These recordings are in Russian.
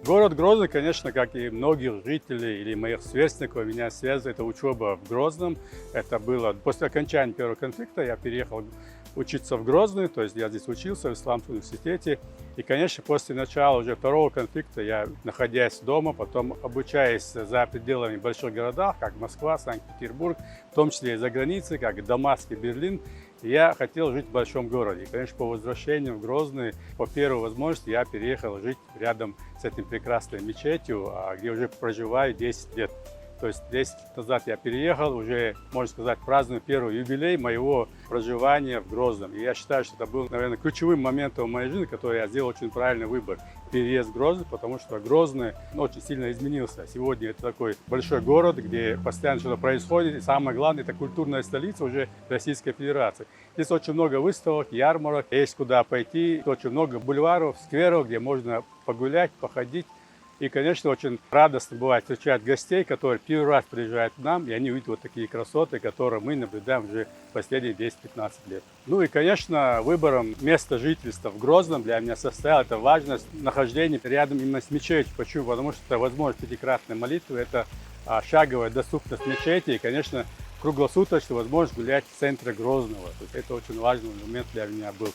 Город Грозный, конечно, как и многих жителей или моих сверстников, меня связывает это учеба в Грозном. Это было после окончания первого конфликта, я переехал учиться в Грозный, то есть я здесь учился в Исламском университете. И, конечно, после начала уже второго конфликта, я, находясь дома, потом обучаясь за пределами больших городов, как Москва, Санкт-Петербург, в том числе и за границей, как Дамаск и Берлин, я хотел жить в большом городе. И, конечно, по возвращению в Грозный, по первой возможности, я переехал жить рядом с этим прекрасной мечетью, где уже проживаю 10 лет. То есть 10 лет назад я переехал, уже, можно сказать, праздную первый юбилей моего проживания в Грозном. И я считаю, что это был, наверное, ключевым моментом в моей жизни, который я сделал очень правильный выбор. Переезд в Грозный, потому что Грозный очень сильно изменился. Сегодня это такой большой город, где постоянно что-то происходит. И самое главное, это культурная столица уже Российской Федерации. Здесь очень много выставок, ярмарок, есть куда пойти. Очень много бульваров, скверов, где можно погулять, походить. И, конечно, очень радостно бывает встречать гостей, которые первый раз приезжают к нам, и они увидят вот такие красоты, которые мы наблюдаем уже последние 10-15 лет. Ну и, конечно, выбором места жительства в Грозном для меня состояла эта важность нахождения рядом именно с мечетью. Почему? Потому что это возможность пятикратной молитвы, это шаговая доступность мечети и, конечно, круглосуточно возможность гулять в центре Грозного. То есть это очень важный момент для меня был.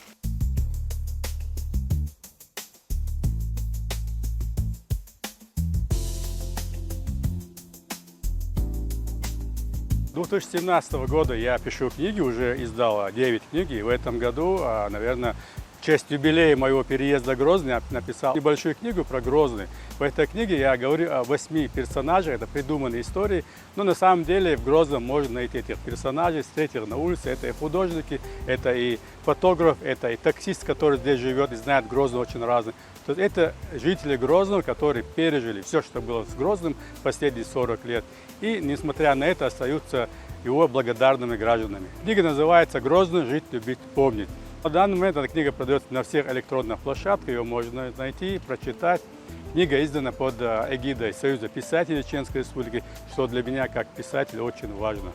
С 2017 года я пишу книги, уже издал 9 книг, и в этом году, наверное, в честь юбилея моего переезда в Грозный я написал небольшую книгу про Грозный. В этой книге я говорю о 8 персонажах, это придуманные истории, но на самом деле в Грозном можно найти этих персонажей, встретить их на улице, это и художники, это и фотограф, это и таксист, который здесь живет и знает Грозный очень разный. То есть это жители Грозного, которые пережили все, что было с Грозным последние 40 лет. И, несмотря на это, остаются его благодарными гражданами. Книга называется «Грозный. Жить, любить, помнить». На данный момент эта книга продается на всех электронных площадках, ее можно найти, прочитать. Книга издана под эгидой Союза писателей Чеченской Республики, что для меня, как писателя, очень важно.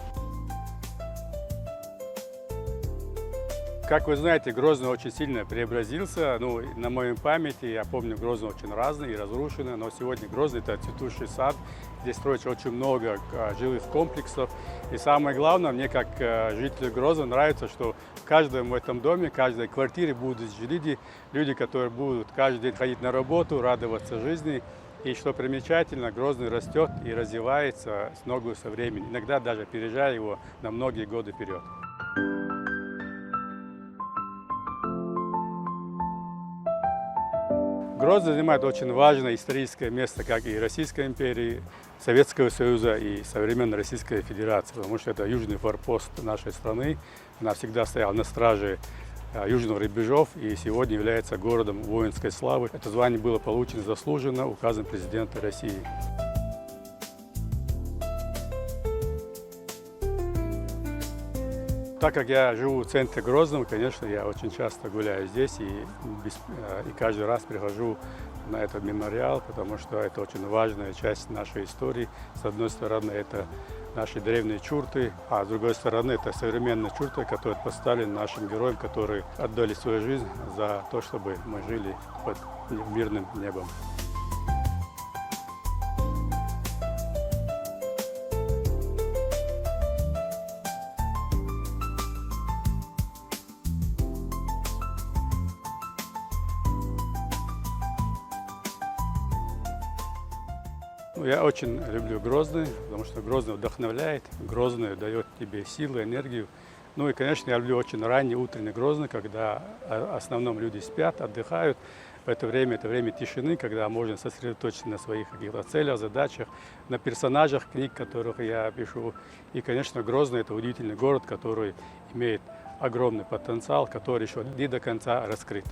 Как вы знаете, Грозный очень сильно преобразился. Ну, на моей памяти, я помню, Грозный очень разный и разрушенный, но сегодня Грозный – это цветущий сад. Здесь строится очень много жилых комплексов. И самое главное, мне как жителю Грозного нравится, что в каждом этом доме, в каждой квартире будут жить люди, которые будут каждый день ходить на работу, радоваться жизни. И что примечательно, Грозный растет и развивается с ногой со временем, иногда даже опережая его на многие годы вперед. Грозный занимает очень важное историческое место, как и Российской империи, Советского Союза и современной Российской Федерации, потому что это южный форпост нашей страны. Она всегда стояла на страже южных рубежов и сегодня является городом воинской славы. Это звание было получено заслуженно указом президента России. Так как я живу в центре Грозного, конечно, я очень часто гуляю здесь и каждый раз прихожу на этот мемориал, потому что это очень важная часть нашей истории. С одной стороны, это наши древние чурты, а с другой стороны, это современные чурты, которые поставлены нашим героям, которые отдали свою жизнь за то, чтобы мы жили под мирным небом. Я очень люблю Грозный, потому что Грозный вдохновляет, Грозный дает тебе силу, энергию. Ну и, конечно, я люблю очень ранний утренний Грозный, когда в основном люди спят, отдыхают. В это время тишины, когда можно сосредоточиться на своих каких-то целях, задачах, на персонажах книг, которых я пишу. И, конечно, Грозный – это удивительный город, который имеет огромный потенциал, который еще не до конца раскрыт.